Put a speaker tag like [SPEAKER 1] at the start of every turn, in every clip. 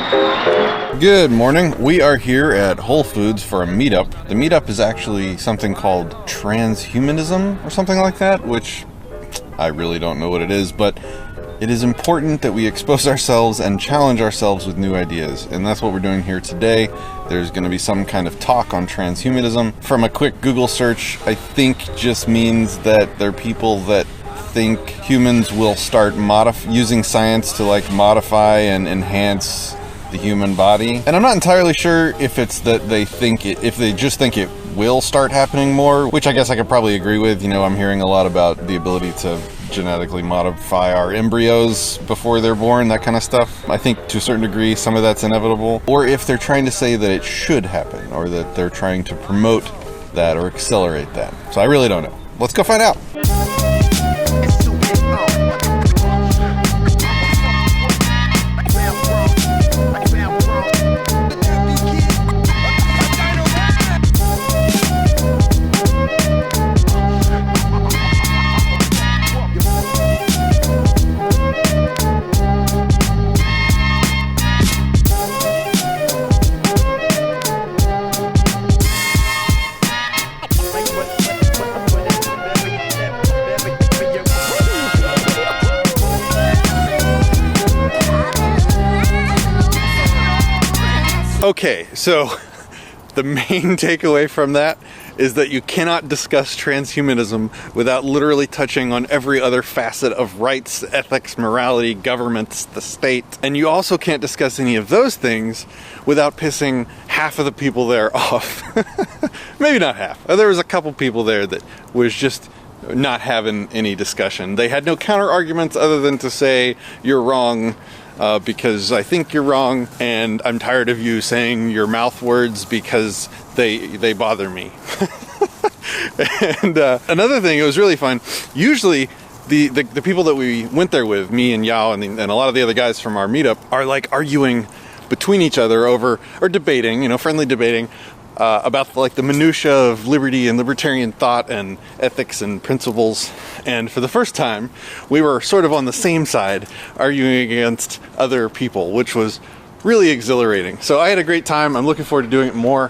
[SPEAKER 1] Good morning. We are here at Whole Foods for a meetup. The meetup is actually something called Transhumanism or something like that, which I really don't know what it is, but it is important that we expose ourselves and challenge ourselves with new ideas, and that's what we're doing here today. There's going to be some kind of talk on transhumanism. From a quick Google search, I think just means that there are people that think humans will start using science to modify and enhance the human body. And I'm not entirely sure if it's that they think if they just think it will start happening more, which I guess I could probably agree with. I'm hearing a lot about the ability to genetically modify our embryos before they're born, that kind of stuff. I think to a certain degree some of that's inevitable. Or if they're trying to say that it should happen, or that they're trying to promote that or accelerate that. So I really don't know. Let's go find out. Okay, so the main takeaway from that is that you cannot discuss transhumanism without literally touching on every other facet of rights, ethics, morality, governments, the state. And you also can't discuss any of those things without pissing half of the people there off. Maybe not half. There was a couple people there that was just not having any discussion. They had no counter arguments other than to say, you're wrong, because I think you're wrong, and I'm tired of you saying your mouth words because they bother me. And another thing, it was really fun. Usually, the people that we went there with, me and Yao and a lot of the other guys from our meetup, are arguing between each other over, or debating, friendly debating, about the minutia of liberty and libertarian thought and ethics and principles. And for the first time, we were sort of on the same side, arguing against other people, which was really exhilarating. So I had a great time. I'm looking forward to doing it more.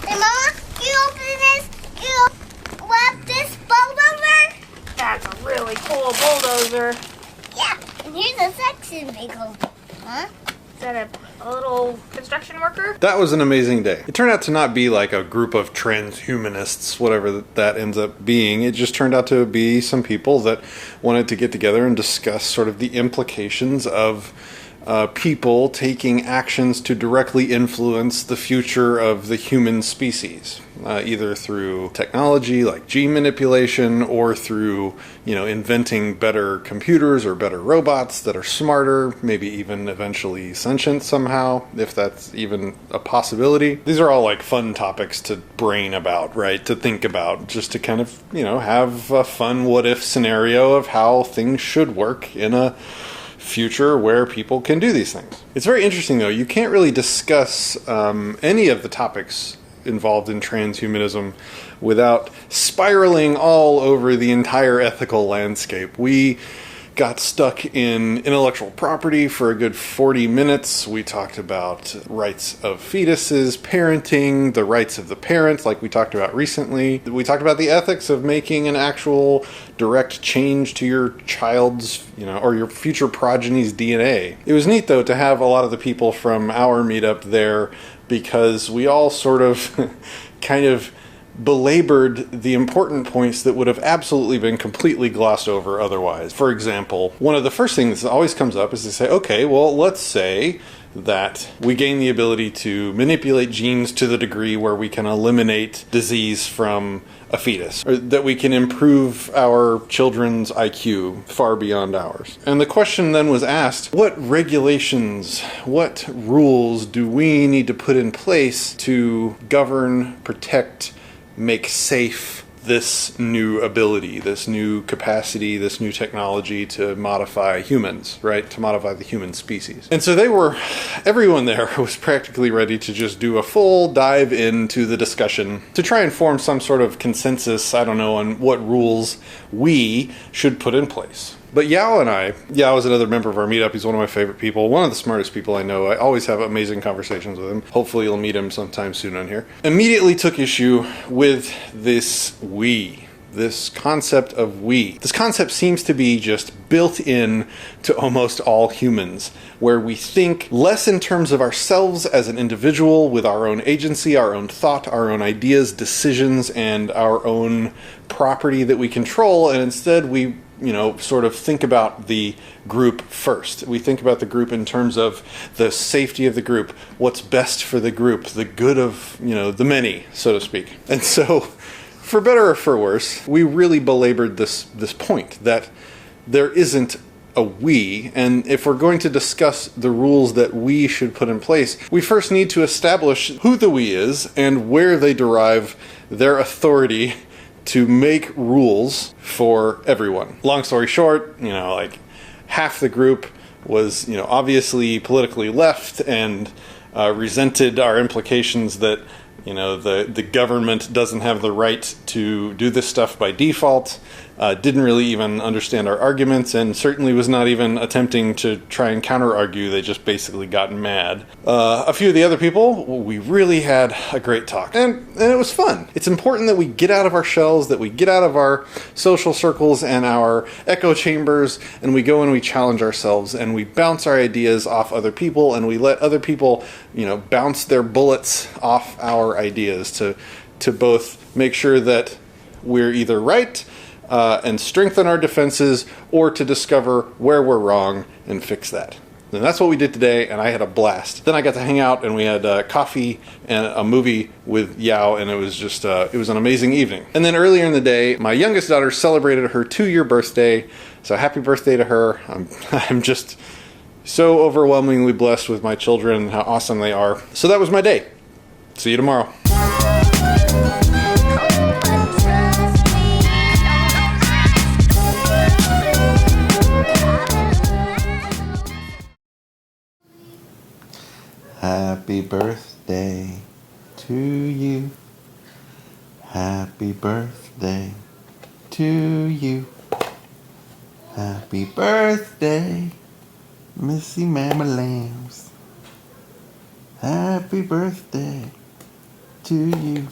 [SPEAKER 2] Hey, Mama, can you open this? Can you wrap this bulldozer?
[SPEAKER 3] That's a really cool bulldozer.
[SPEAKER 2] Yeah, and here's a section they go. Huh?
[SPEAKER 3] Is that a little construction worker?
[SPEAKER 1] That was an amazing day. It turned out to not be a group of transhumanists, whatever that ends up being. It just turned out to be some people that wanted to get together and discuss sort of the implications of people taking actions to directly influence the future of the human species, either through technology like gene manipulation or through, inventing better computers or better robots that are smarter, maybe even eventually sentient somehow, if that's even a possibility. These are all fun topics to brain about, right? To think about, just to kind of, have a fun what if scenario of how things should work in a future where people can do these things. It's very interesting though. You can't really discuss any of the topics involved in transhumanism without spiraling all over the entire ethical landscape. We got stuck in intellectual property for a good 40 minutes. We talked about rights of fetuses, parenting, the rights of the parent, like we talked about recently. We talked about the ethics of making an actual direct change to your child's, or your future progeny's DNA. It was neat, though, to have a lot of the people from our meetup there, because we all sort of kind of belabored the important points that would have absolutely been completely glossed over otherwise. For example, one of the first things that always comes up is to say, okay, well, let's say that we gain the ability to manipulate genes to the degree where we can eliminate disease from a fetus, or that we can improve our children's IQ far beyond ours. And the question then was asked, what regulations, what rules do we need to put in place to govern, protect, make safe this new ability, this new capacity, this new technology to modify humans, right? To modify the human species. And so everyone there was practically ready to just do a full dive into the discussion to try and form some sort of consensus, I don't know, on what rules we should put in place. But Yao is another member of our meetup. He's one of my favorite people, one of the smartest people I know. I always have amazing conversations with him. Hopefully you'll meet him sometime soon on here. Immediately took issue with this we. This concept of we. This concept seems to be just built in to almost all humans, where we think less in terms of ourselves as an individual with our own agency, our own thought, our own ideas, decisions, and our own property that we control, and instead we sort of think about the group first. We think about the group in terms of the safety of the group, what's best for the group, the good of, the many, so to speak. And so, for better or for worse, we really belabored this point that there isn't a we, and if we're going to discuss the rules that we should put in place, we first need to establish who the we is and where they derive their authority to make rules for everyone. Long story short, like half the group was, obviously politically left and resented our implications that, the government doesn't have the right to do this stuff by default, didn't really even understand our arguments, and certainly was not even attempting to try and counter-argue. They just basically got mad. A few of the other people, we really had a great talk, and it was fun. It's important that we get out of our shells, that we get out of our social circles and our echo chambers, and we go and we challenge ourselves, and we bounce our ideas off other people, and we let other people, bounce their bullets off our ideas to both make sure that we're either right and strengthen our defenses, or to discover where we're wrong and fix that. And that's what we did today, and I had a blast. Then I got to hang out, and we had coffee and a movie with Yao, and it was just, it was an amazing evening. And then earlier in the day, my youngest daughter celebrated her 2-year birthday, so happy birthday to her. I'm just so overwhelmingly blessed with my children and how awesome they are. So that was my day. See you tomorrow.
[SPEAKER 4] Happy birthday to you. Happy birthday to you. Happy birthday, Missy Mama Lambs. Happy birthday to you.